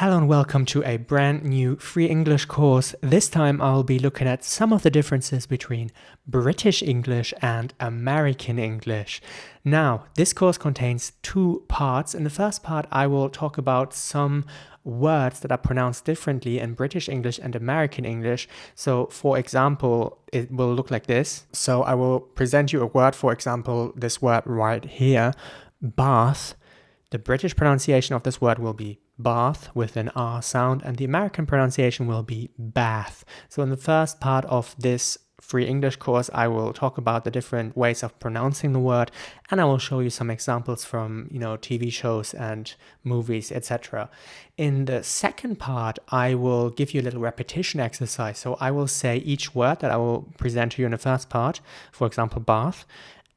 Hello and welcome to a brand new free English course. This time I'll be looking at some of the differences between British English and American English. Now, this course contains two parts. In the first part, I will talk about some words that are pronounced differently in British English and American English. So, for example, it will look like this. So, I will present you a word, for example, this word right here, bath. The British pronunciation of this word will be bath with an R sound, and the American pronunciation will be bath. So in the first part of this free English course, I will talk about the different ways of pronouncing the word, and I will show you some examples from, TV shows and movies, etc. In the second part, I will give you a little repetition exercise. So I will say each word that I will present to you in the first part, for example, bath,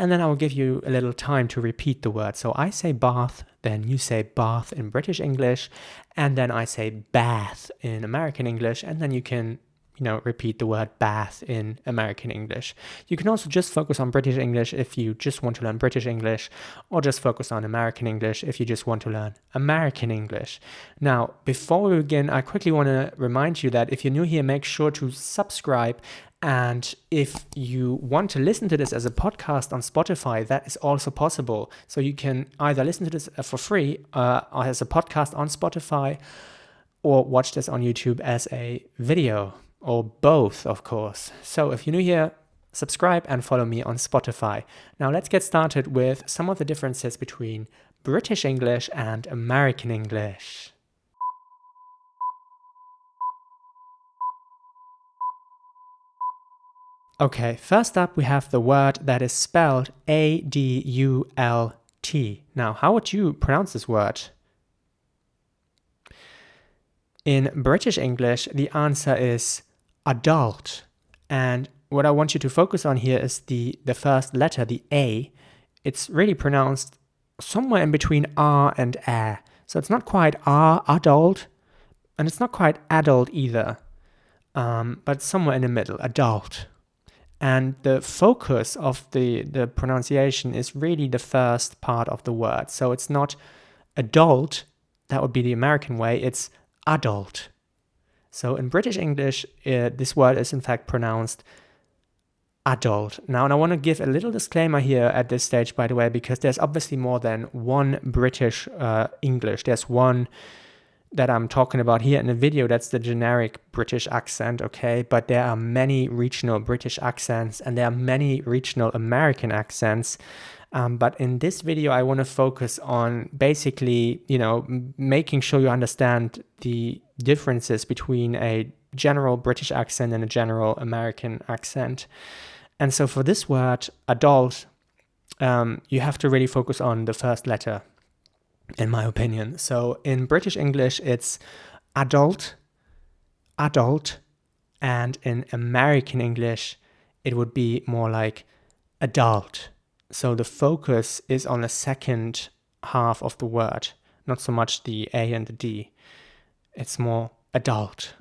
and then I will give you a little time to repeat the word. So I say bath, then you say bath in British English, and then I say bath in American English, and then you can, repeat the word bath in American English. You can also just focus on British English if you just want to learn British English, or just focus on American English if you just want to learn American English. Now, before we begin, I quickly want to remind you that if you're new here, make sure to subscribe. And if you want to listen to this as a podcast on Spotify, that is also possible. So you can either listen to this for free as a podcast on Spotify, or watch this on YouTube as a video, or both, of course. So if you're new here, subscribe and follow me on Spotify. Now let's get started with some of the differences between British English and American English. Okay, first up we have the word that is spelled A-D-U-L-T. Now, how would you pronounce this word? In British English, the answer is adult. And what I want you to focus on here is the first letter, the A. It's really pronounced somewhere in between R and A. So it's not quite R, adult, and it's not quite adult either, but somewhere in the middle, adult. And the focus of the pronunciation is really the first part of the word. So it's not adult, that would be the American way, it's adult. So in British English, this word is in fact pronounced adult. Now, and I want to give a little disclaimer here at this stage, by the way, because there's obviously more than one British English. There's one that I'm talking about here in the video, that's the generic British accent, okay? But there are many regional British accents, and there are many regional American accents. But in this video, I want to focus on basically, making sure you understand the differences between a general British accent and a general American accent. And so for this word, adult, you have to really focus on the first letter, in my opinion. So in British English, it's adult, adult, and in American English, it would be more like adult. So the focus is on the second half of the word, not so much the A and the D. It's more adult.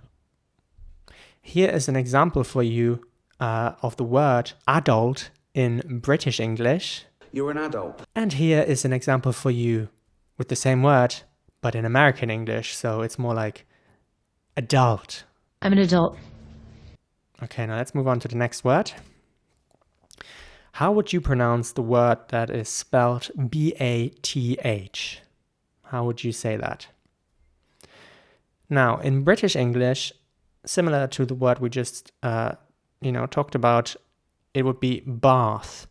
Here is an example for you of the word adult in British English. You're an adult. And here is an example for you with the same word, but in American English, so it's more like adult. I'm an adult. Okay, now let's move on to the next word. How would you pronounce the word that is spelled B-A-T-H? How would you say that? Now, in British English, similar to the word we just talked about, it would be bath.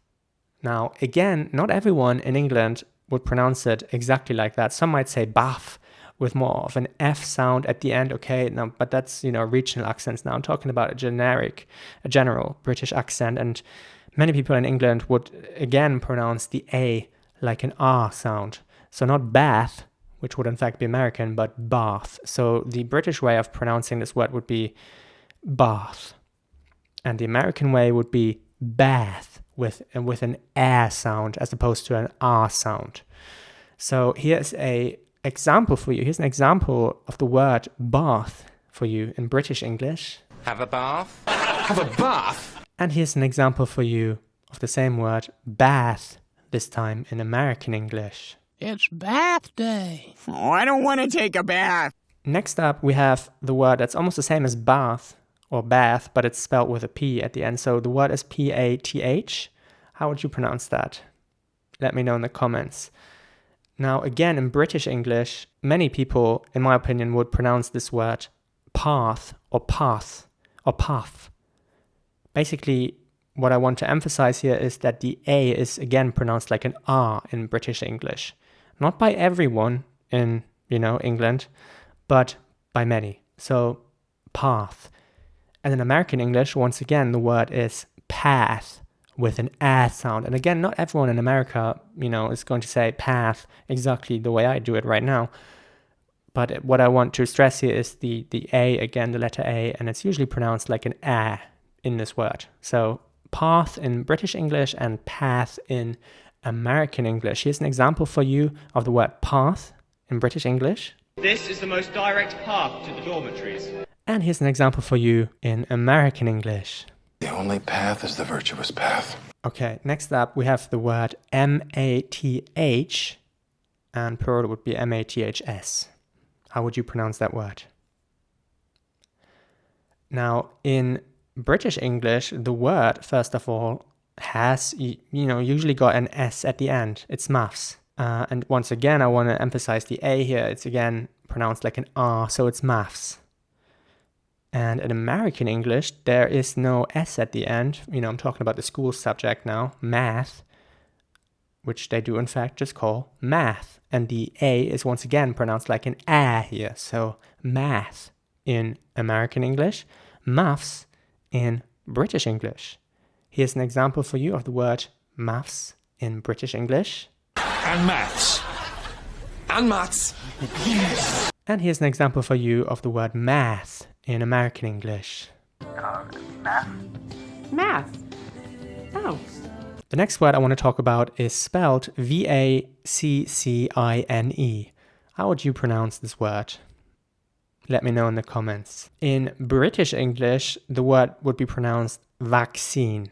Now, again, not everyone in England would pronounce it exactly like that. Some might say bath with more of an F sound at the end. Okay, now, but that's, regional accents. Now I'm talking about a general British accent, and many people in England would again pronounce the A like an R sound. So not bath, which would in fact be American, but bath. So the British way of pronouncing this word would be bath. And the American way would be bath with an A sound as opposed to an R sound. So here's an example for you. Here's an example of the word bath for you in British English. Have a bath? Have a bath? And here's an example for you of the same word, bath, this time in American English. It's bath day. Oh, I don't want to take a bath. Next up, we have the word that's almost the same as bath or bath, but it's spelled with a P at the end. So the word is P-A-T-H. How would you pronounce that? Let me know in the comments. Now, again, in British English, many people, in my opinion, would pronounce this word path or path or path. Basically, what I want to emphasize here is that the A is again pronounced like an R in British English. Not by everyone in, England, but by many. So, path. And in American English, once again, the word is path with an A sound. And again, not everyone in America, is going to say path exactly the way I do it right now. But what I want to stress here is the A, again, the letter A, and it's usually pronounced like an A in this word. So path in British English and path in American English. Here's an example for you of the word path in British English. This is the most direct path to the dormitories. And here's an example for you in American English. The only path is the virtuous path. Okay, next up we have the word M-A-T-H, and plural would be M-A-T-H-S. How would you pronounce that word? Now, in British English, the word, first of all, has, usually got an S at the end. It's maths. And once again, I want to emphasize the A here. It's again pronounced like an R, so it's maths. And in American English, there is no S at the end. I'm talking about the school subject now, math, which they do in fact just call math. And the A is once again pronounced like an A here. So math in American English, maths in British English. Here's an example for you of the word maths in British English. And maths. And maths. Yes. And here's an example for you of the word math in American English. Math? Math. Oh. The next word I want to talk about is spelled V-A-C-C-I-N-E. How would you pronounce this word? Let me know in the comments. In British English, the word would be pronounced vaccine.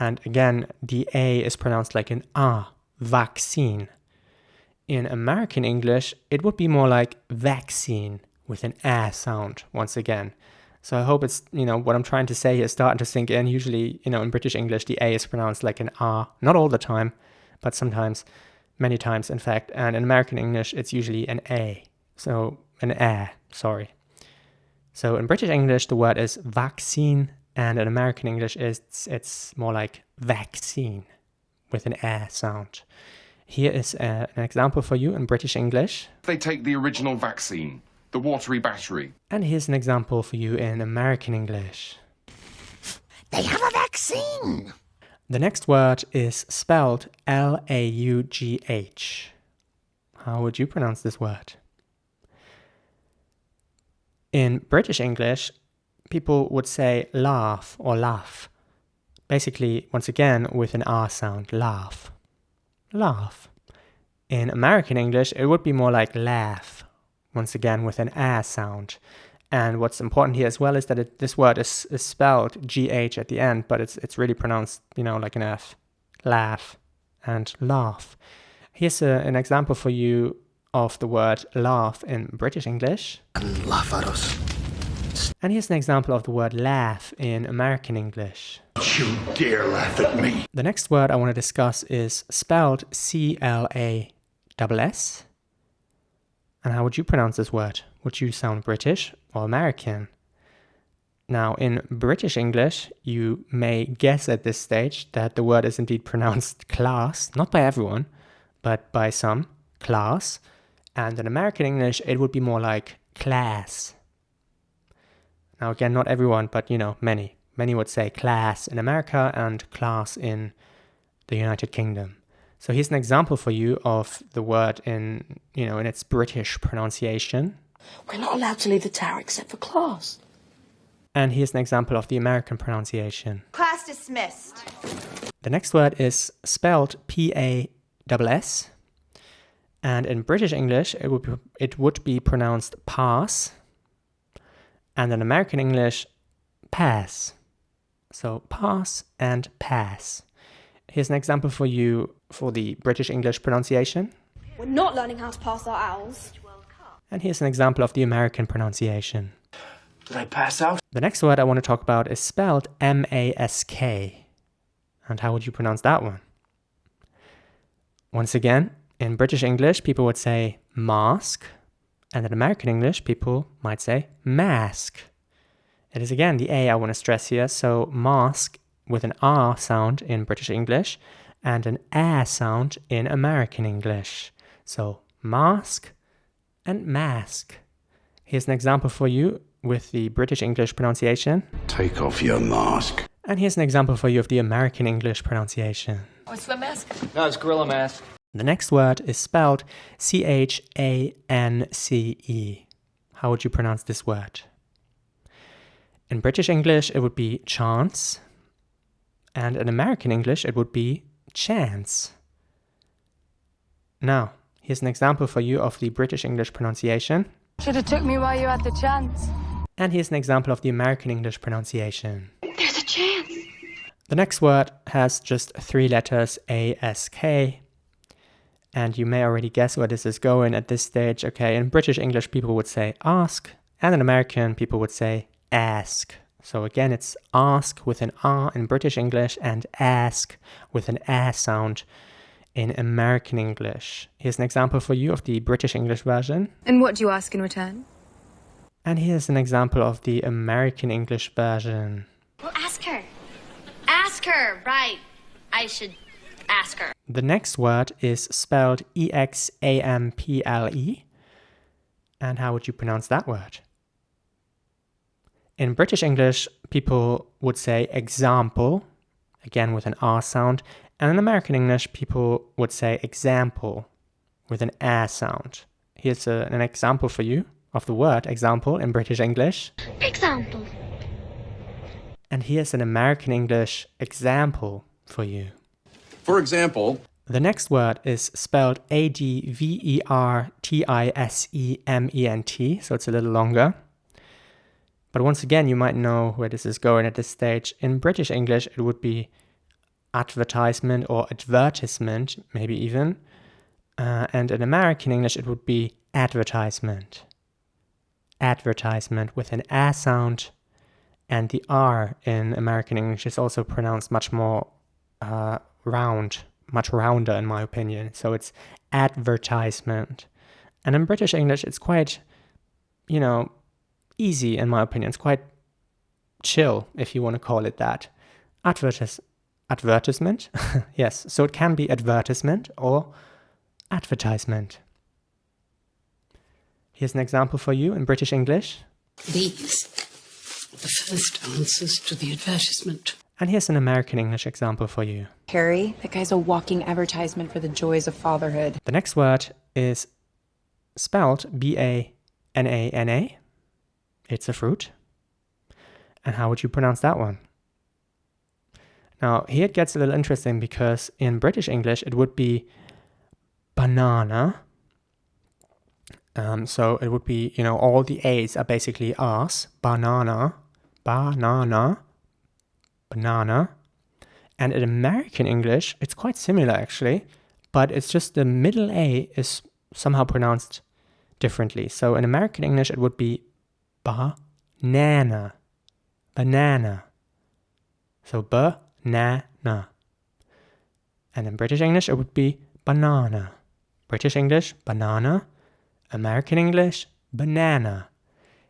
And again, the A is pronounced like an A, vaccine. In American English, it would be more like vaccine with an A sound once again. So I hope it's, what I'm trying to say here is starting to sink in. Usually, in British English, the A is pronounced like an R. Not all the time, but sometimes, many times in fact. And in American English, it's usually an A. So an A, sorry. So in British English, the word is vaccine. And in American English, it's more like vaccine with an A sound. Here is an example for you in British English. They take the original vaccine, the watery battery. And here's an example for you in American English. They have a vaccine. The next word is spelled L-A-U-G-H. How would you pronounce this word? In British English, people would say laugh or laugh. Basically, once again, with an R sound, laugh. Laugh. In American English, it would be more like laugh. Once again, with an A sound. And what's important here as well is that this word is spelled G-H at the end, but it's really pronounced, like an F. Laugh and laugh. Here's an example for you of the word laugh in British English. And laugh at us. And here's an example of the word laugh in American English. You dare laugh at me. The next word I want to discuss is spelled C-L-A-S-S. And how would you pronounce this word? Would you sound British or American? Now, in British English, you may guess at this stage that the word is indeed pronounced class, not by everyone, but by some, class. And in American English, it would be more like class. Now, again, not everyone, but, many. Many would say class in America and class in the United Kingdom. So here's an example for you of the word in its British pronunciation. We're not allowed to leave the tower except for class. And here's an example of the American pronunciation. Class dismissed. The next word is spelled P-A-S-S. And in British English, it would be pronounced pass. And in American English, pass. So pass and pass. Here's an example for you for the British English pronunciation. We're not learning how to pass our owls. And here's an example of the American pronunciation. Did I pass out? The next word I want to talk about is spelled M-A-S-K. And how would you pronounce that one? Once again, in British English, people would say mask. And in American English, people might say mask. It is again the A I want to stress here. So mask with an R sound in British English and an A sound in American English. So mask and mask. Here's an example for you with the British English pronunciation. Take off your mask. And here's an example for you of the American English pronunciation. Oh, it's the mask. No, it's gorilla mask. The next word is spelled C-H-A-N-C-E. How would you pronounce this word? In British English, it would be chance. And in American English, it would be chance. Now, here's an example for you of the British English pronunciation. Should have took me while you had the chance. And here's an example of the American English pronunciation. There's a chance. The next word has just 3 letters, A-S-K. And you may already guess where this is going at this stage. Okay, in British English, people would say ask. And in American, people would say ask. So again, it's ask with an R in British English and ask with an A sound in American English. Here's an example for you of the British English version. And what do you ask in return? And here's an example of the American English version. Well, ask her. Ask her, right. I should ask her. The next word is spelled E-X-A-M-P-L-E. And how would you pronounce that word? In British English, people would say example, again with an R sound. And in American English, people would say example with an A sound. Here's an example for you of the word example in British English. Example. And here's an American English example for you. For example, The next word is spelled A-D-V-E-R-T-I-S-E-M-E-N-T, so it's a little longer. But once again, you might know where this is going at this stage. In British English, it would be advertisement or advertisement, maybe even. And in American English, it would be advertisement. Advertisement with an A sound. And the R in American English is also pronounced much more round, much rounder in my opinion. So it's advertisement. And in British English, it's quite, easy in my opinion. It's quite chill, if you want to call it that. Advertisement? Yes, so it can be advertisement or advertisement. Here's an example for you in British English. These are the first answers to the advertisement. And here's an American English example for you. Harry, that guy's a walking advertisement for the joys of fatherhood. The next word is spelled B-A-N-A-N-A. It's a fruit. And how would you pronounce that one? Now, here it gets a little interesting because in British English, it would be banana. So it would be, all the A's are basically R's. Banana, banana, banana. And in American English, it's quite similar actually, but it's just the middle A is somehow pronounced differently. So in American English, it would be banana, banana. So banana. And in British English, it would be banana. British English, banana. American English, banana.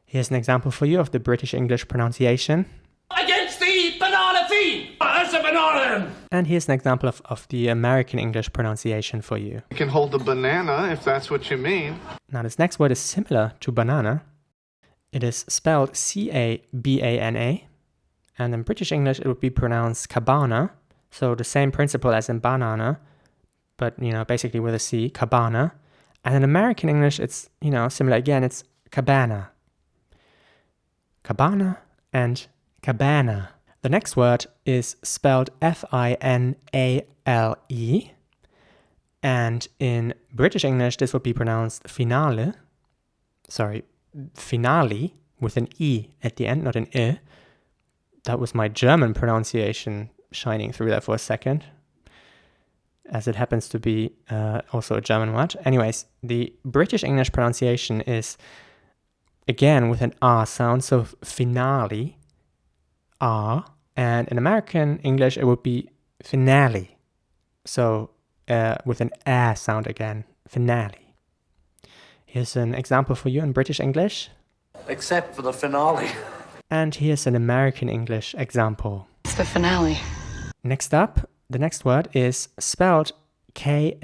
Here's an example for you of the British English pronunciation. Against the banana fiend! That's a banana! And here's an example of the American English pronunciation for you. You can hold the banana if that's what you mean. Now this next word is similar to banana. It is spelled C-A-B-A-N-A. And in British English, it would be pronounced cabana. So the same principle as in banana, but, basically with a C, cabana. And in American English, it's, similar again, it's cabana. Cabana and cabana. The next word is spelled F-I-N-A-L-E. And in British English, this would be pronounced finale. Sorry, finale with an E at the end, not an I. That was my German pronunciation shining through there for a second. as it happens to be also a German word. Anyways, the British English pronunciation is again with an R sound, so finale, R, and in American English it would be finale, so with an A sound again, finale. Here's an example for you in British English. Except for the finale. And here's an American English example. It's the finale. Next up, the next word is spelled Khaki.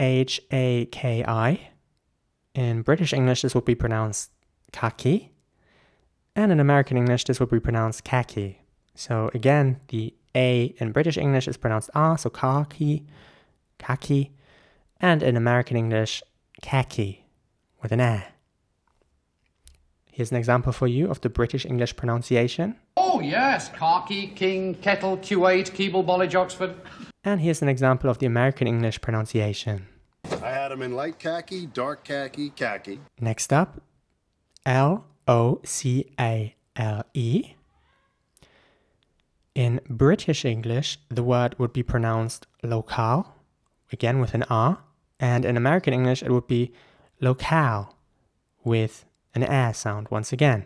In British English, this would be pronounced khaki. And in American English, this would be pronounced khaki. So again, the A in British English is pronounced R, so khaki. And in American English, khaki with an A. Here's an example for you of the British English pronunciation. Oh, yes. Khaki, King, Kettle, Q8, Keeble, Bollage, Oxford. And here's an example of the American English pronunciation. I had them in light khaki, dark khaki, khaki. Next up, Locale. In British English, the word would be pronounced locale, again with an R. And in American English, it would be locale with an A sound once again.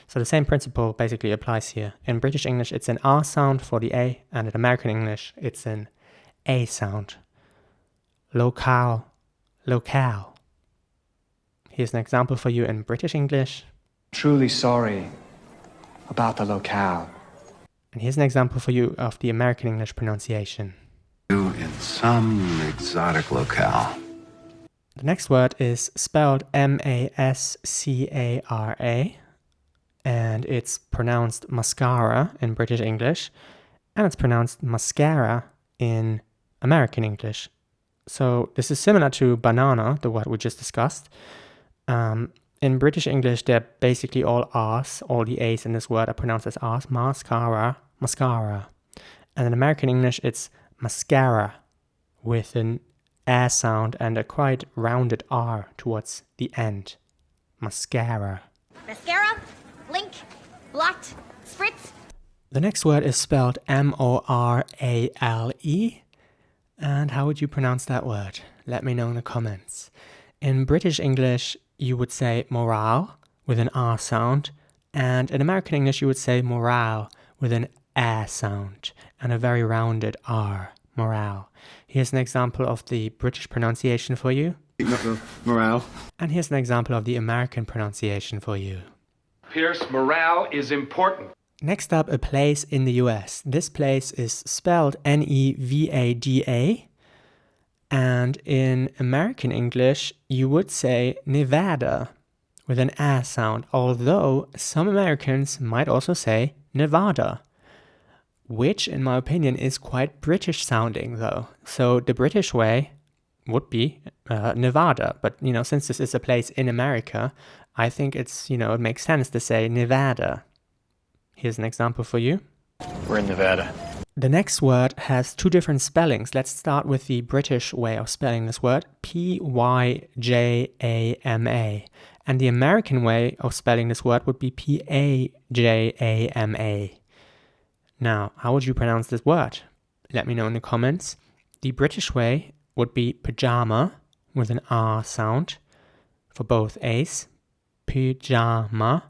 So the same principle basically applies here. In British English, it's an R sound for the A, and in American English, it's an A sound. Locale. Here's an example for you in British English. Truly sorry about the locale. And here's an example for you of the American English pronunciation. You in some exotic locale. The next word is spelled Mascara, and it's pronounced mascara in British English, and it's pronounced mascara in American English. So this is similar to banana, the word we just discussed. In British English, they're basically all R's. All the A's in this word are pronounced as R's. Mascara. And in American English, it's mascara with an A sound and a quite rounded R towards the end. Mascara. Mascara, blink, blot, spritz. The next word is spelled Morale. And how would you pronounce that word? Let me know in the comments. In British English, you would say morale with an R sound. And in American English, you would say morale with an A sound and a very rounded R. Morale. Here's an example of the British pronunciation for you. Morale. And here's an example of the American pronunciation for you. Pierce, morale is important. Next up, a place in the US. This place is spelled Nevada. And in American English, you would say Nevada with an A sound, although some Americans might also say Nevada, which in my opinion is quite British sounding though. So the British way would be Nevada, but since this is a place in America, I think it's, it makes sense to say Nevada. Here's an example for you. We're in Nevada. The next word has two different spellings. Let's start with the British way of spelling this word, Pyjama. And the American way of spelling this word would be Pajama. Now, how would you pronounce this word? Let me know in the comments. The British way would be pajama with an R sound for both A's. Pyjama.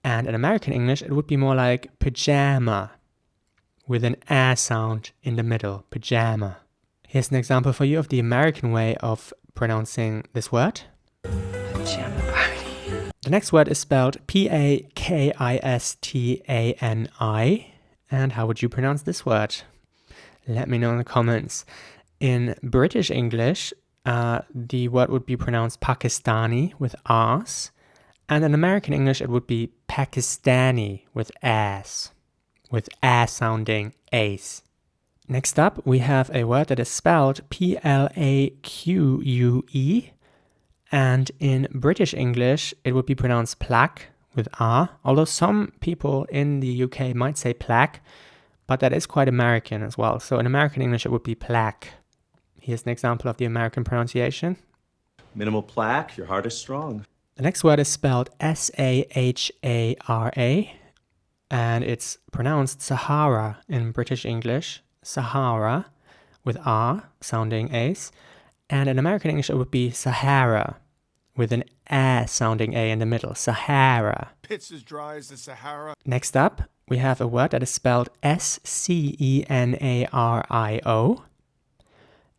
And in American English, it would be more like pajama with an A sound in the middle. Pajama. Here's an example for you of the American way of pronouncing this word. Pajama party. The next word is spelled Pakistani. And how would you pronounce this word? Let me know in the comments. In British English, the word would be pronounced Pakistani with R's. And in American English, it would be Pakistani with A's, with A sounding A's. Next up, we have a word that is spelled Plaqe. And in British English, it would be pronounced plaque with R, although some people in the UK might say plaque, but that is quite American as well. So in American English, it would be plaque. Here's an example of the American pronunciation. Minimal plaque, your heart is strong. The next word is spelled Sahara, and it's pronounced Sahara in British English, Sahara, with R sounding A's. And in American English, it would be Sahara with an A sounding A in the middle. Sahara. It's as dry as the Sahara. Next up, we have a word that is spelled S-C-E-N-A-R-I-O.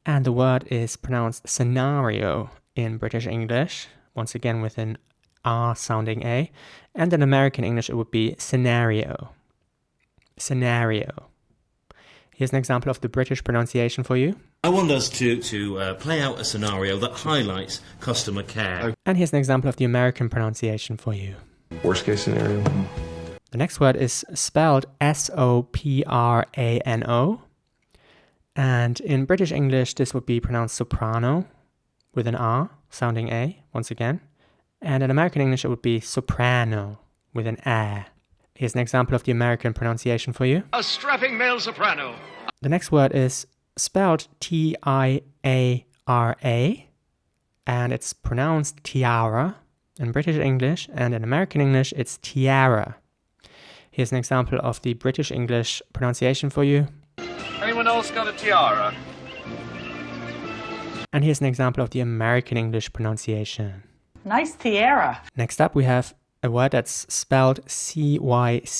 And the word is pronounced scenario in British English, once again with an R sounding A. And in American English, it would be scenario. Scenario. Here's an example of the British pronunciation for you. I want us to play out a scenario that highlights customer care. And here's an example of the American pronunciation for you. Worst case scenario. The next word is spelled S-O-P-R-A-N-O. And in British English, this would be pronounced soprano with an R sounding A, once again. And in American English, it would be soprano with an A. Here's an example of the American pronunciation for you. A strapping male soprano. The next word is spelled T-I-A-R-A, and it's pronounced tiara in British English, and in American English, it's tiara. Here's an example of the British English pronunciation for you. Anyone else got a tiara? And here's an example of the American English pronunciation. Nice tiara. Next up, we have a word that's spelled C-Y-C-L-O-R-A-M-A.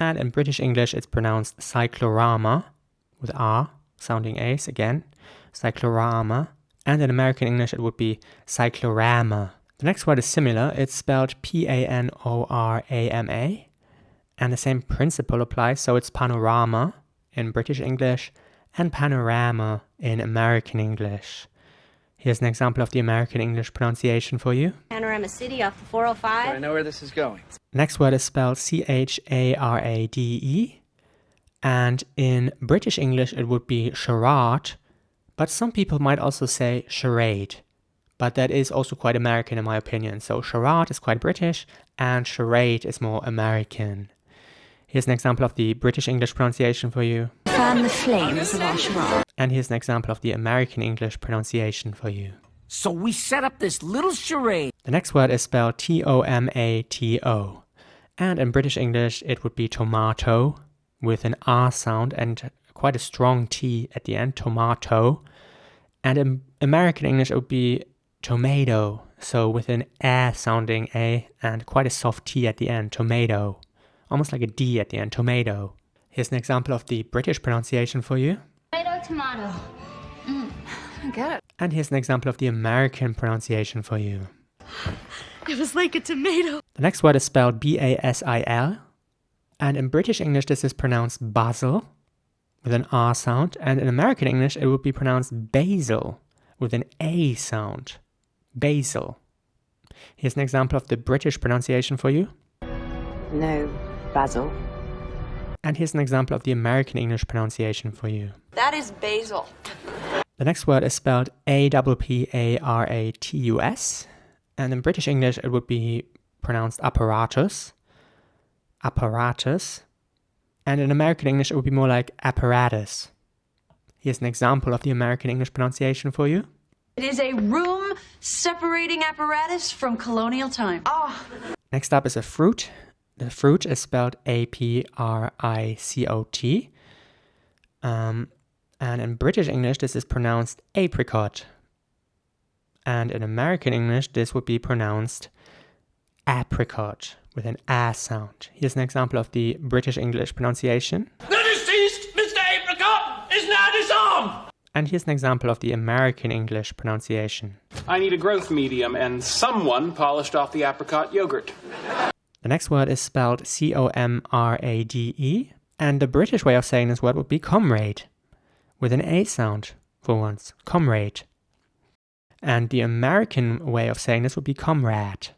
And in British English, it's pronounced cyclorama with R sounding A's again. Cyclorama. And in American English, it would be cyclorama. The next word is similar. It's spelled P-A-N-O-R-A-M-A. And the same principle applies. So it's panorama in British English and panorama in American English. Here's an example of the American English pronunciation for you. Panorama City off the 405. I know where this is going. Next word is spelled C-H-A-R-A-D-E. And in British English, it would be charade. But some people might also say charade. But that is also quite American in my opinion. So charade is quite British and charade is more American. Here's an example of the British English pronunciation for you. Fan the flames of our charade. And here's an example of the American English pronunciation for you. So we set up this little charade. The next word is spelled T-O-M-A-T-O. And in British English, it would be tomato with an R sound and quite a strong T at the end, tomato. And in American English, it would be tomato, so with an A sounding A and quite a soft T at the end, tomato. Almost like a D at the end, tomato. Here's an example of the British pronunciation for you. Tomato. I get it. And here's an example of the American pronunciation for you. It was like a tomato. The next word is spelled B-A-S-I-L. And in British English, this is pronounced basil with an R sound. And in American English, it would be pronounced basil with an A sound. Basil. Here's an example of the British pronunciation for you. No, basil. And here's an example of the American English pronunciation for you. That is basil. The next word is spelled A-P-P-A-R-A-T-U-S. And in British English, it would be pronounced apparatus. Apparatus. And in American English, it would be more like apparatus. Here's an example of the American English pronunciation for you. It is a room separating apparatus from colonial time. Next up is a fruit. The fruit is spelled A-P-R-I-C-O-T. And in British English, this is pronounced apricot. And in American English, this would be pronounced apricot with an A sound. Here's an example of the British English pronunciation. The deceased, Mr. Apricot, is now disarmed. And here's an example of the American English pronunciation. I need a growth medium, and someone polished off the apricot yogurt. The next word is spelled C-O-M-R-A-D-E. And the British way of saying this word would be comrade, with an A sound for once. Comrade. And the American way of saying this would be comrade.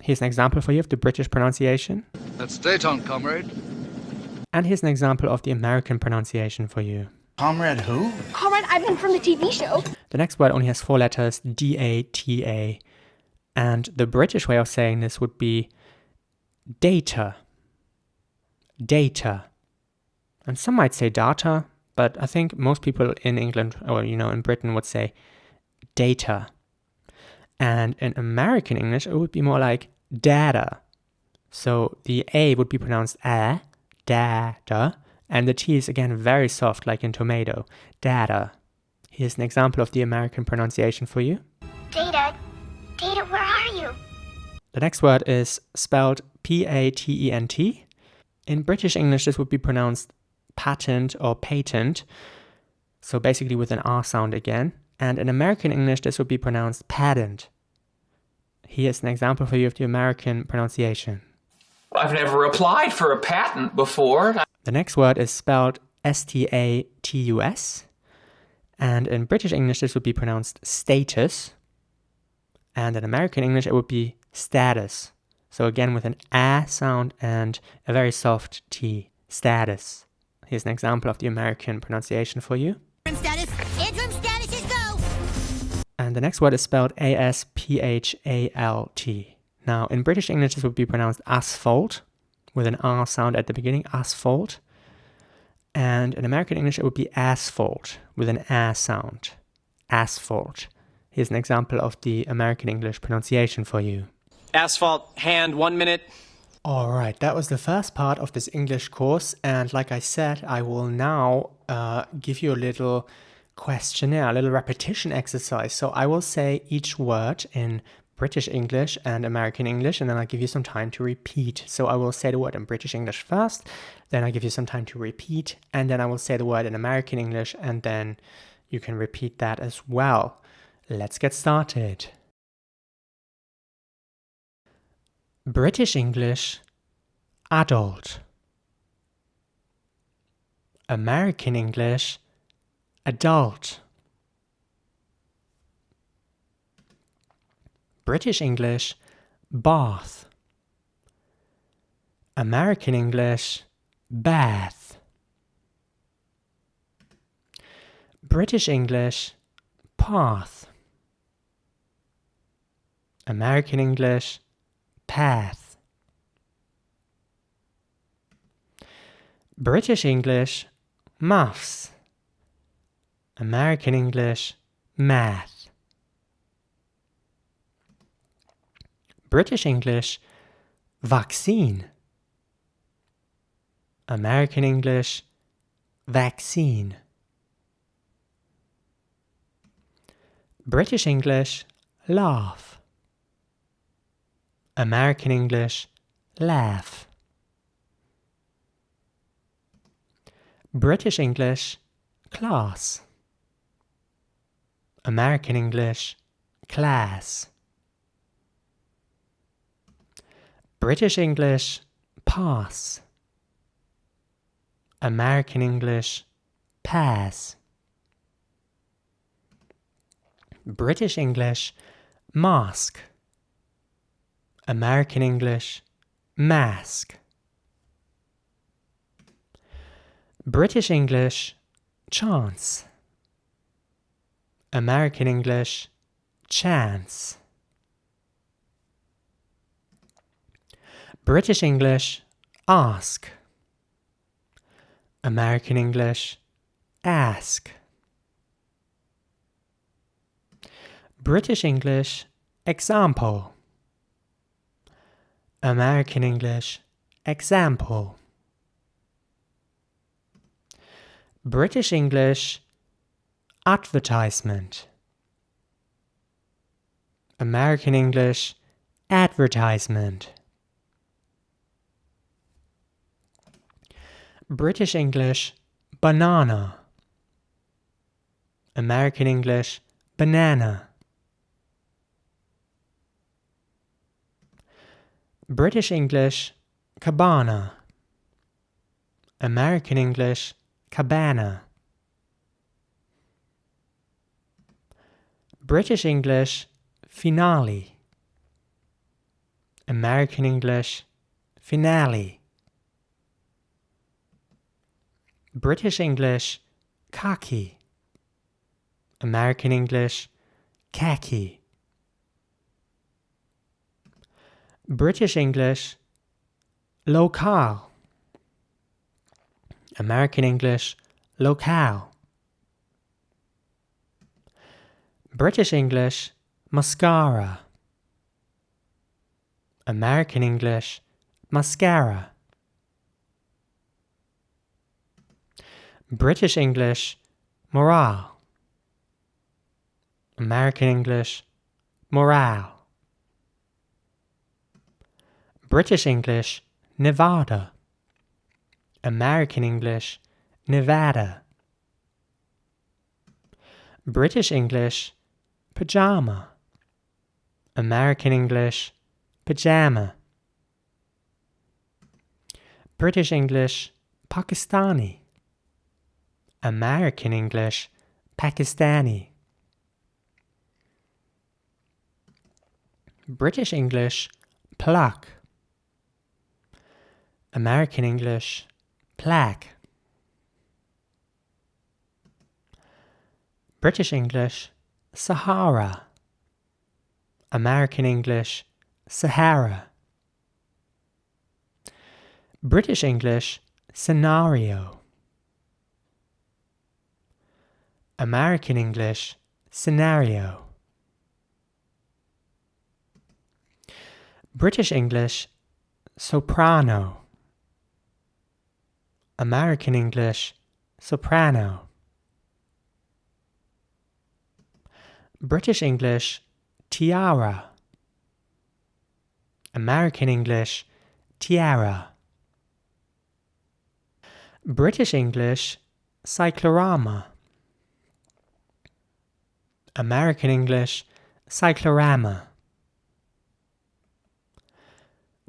Here's an example for you of the British pronunciation. Let's straight on, comrade. And here's an example of the American pronunciation for you. Comrade who? Comrade Ivan from the TV show. The next word only has 4 letters, D-A-T-A. And the British way of saying this would be data. Data. And some might say data, but I think most people in England or, in Britain would say data. And in American English, it would be more like data. So the A would be pronounced a, data, And the T is again very soft, like in tomato. Data. Here's an example of the American pronunciation for you. Data. Data, where are you? The next word is spelled P-A-T-E-N-T. In British English, this would be pronounced patent or patent. So basically with an R sound again. And in American English, this would be pronounced patent. Here's an example for you of the American pronunciation. I've never applied for a patent before. The next word is spelled S-T-A-T-U-S. And in British English, this would be pronounced status. And in American English, it would be status. So again, with an A sound and a very soft T. Status. Here's an example of the American pronunciation for you. Status. Interim status is go. And the next word is spelled A-S-P-H-A-L-T. Now, in British English, this would be pronounced asphalt, with an R sound at the beginning, asphalt. And in American English, it would be asphalt, with an A sound, asphalt. Here's an example of the American English pronunciation for you. Asphalt, hand, 1 minute. Alright, that was the first part of this English course, and like I said, I will now give you a little questionnaire, a little repetition exercise. So I will say each word in British English and American English, and then I'll give you some time to repeat. So I will say the word in British English first, then I'll give you some time to repeat, and then I will say the word in American English, and then you can repeat that as well. Let's get started. British English, adult. American English, adult. British English, bath. American English, bath. British English, path. American English, path. British English, maths. American English, math. British English, vaccine. American English, vaccine. British English, laugh. American English, laugh. British English, class. American English, class. British English, pass. American English, pass. British English, mask. American English, mask. British English, chance. American English, chance. British English, ask. American English, ask. British English, example. American English, example. British English, advertisement. American English, advertisement. British English, banana. American English, banana. British English, cabana. American English, cabana. British English, finale. American English, finale. British English, khaki. American English, khaki. British English, locale. American English, locale. British English, mascara. American English, mascara. British English, morale. American English, morale. British English, Nevada. American English, Nevada. British English, pajama. American English, pajama. British English, Pakistani. American English, Pakistani. British English, plaque. American English, plaque. British English, Sahara. American English, Sahara. British English, scenario. American English, scenario. British English, soprano. American English, soprano. British English, tiara. American English, tiara. British English, cyclorama. American English, cyclorama.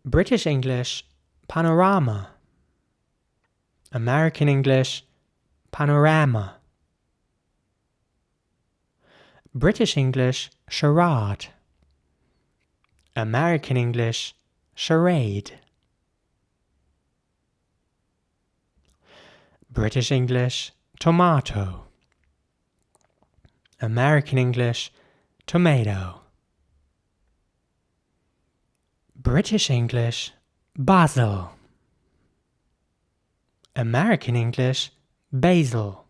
British English, panorama. American English, panorama. British English, charade. American English, charade. British English, tomato. American English, tomato. British English, basil. American English, basil.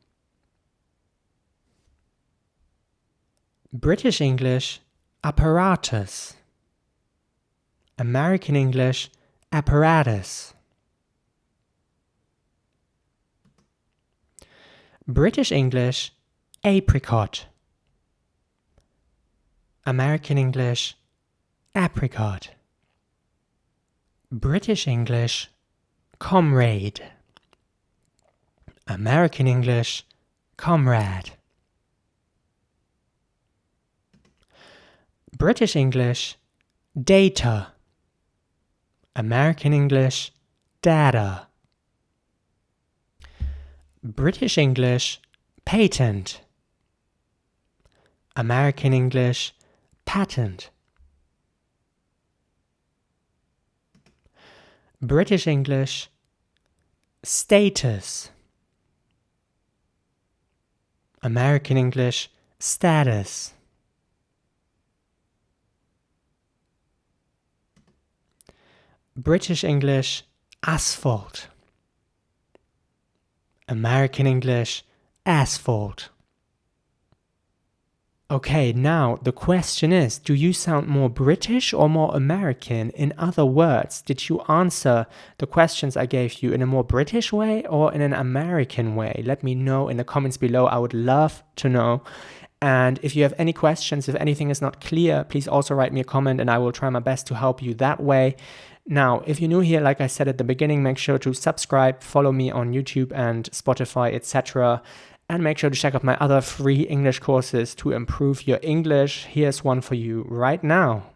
British English, apparatus. American English, apparatus. British English, apricot. American English, apricot. British English, comrade. American English, comrade. British English, data. American English, data. British English, patent. American English, patent. British English, status. American English, status. British English, asphalt. American English, asphalt. Okay, now the question is, do you sound more British or more American? In other words, did you answer the questions I gave you in a more British way or in an American way? Let me know in the comments below. I would love to know. And if you have any questions, if anything is not clear, please also write me a comment and I will try my best to help you that way. Now, if you're new here, like I said at the beginning, make sure to subscribe, follow me on YouTube and Spotify, etc. And make sure to check out my other free English courses to improve your English. Here's one for you right now.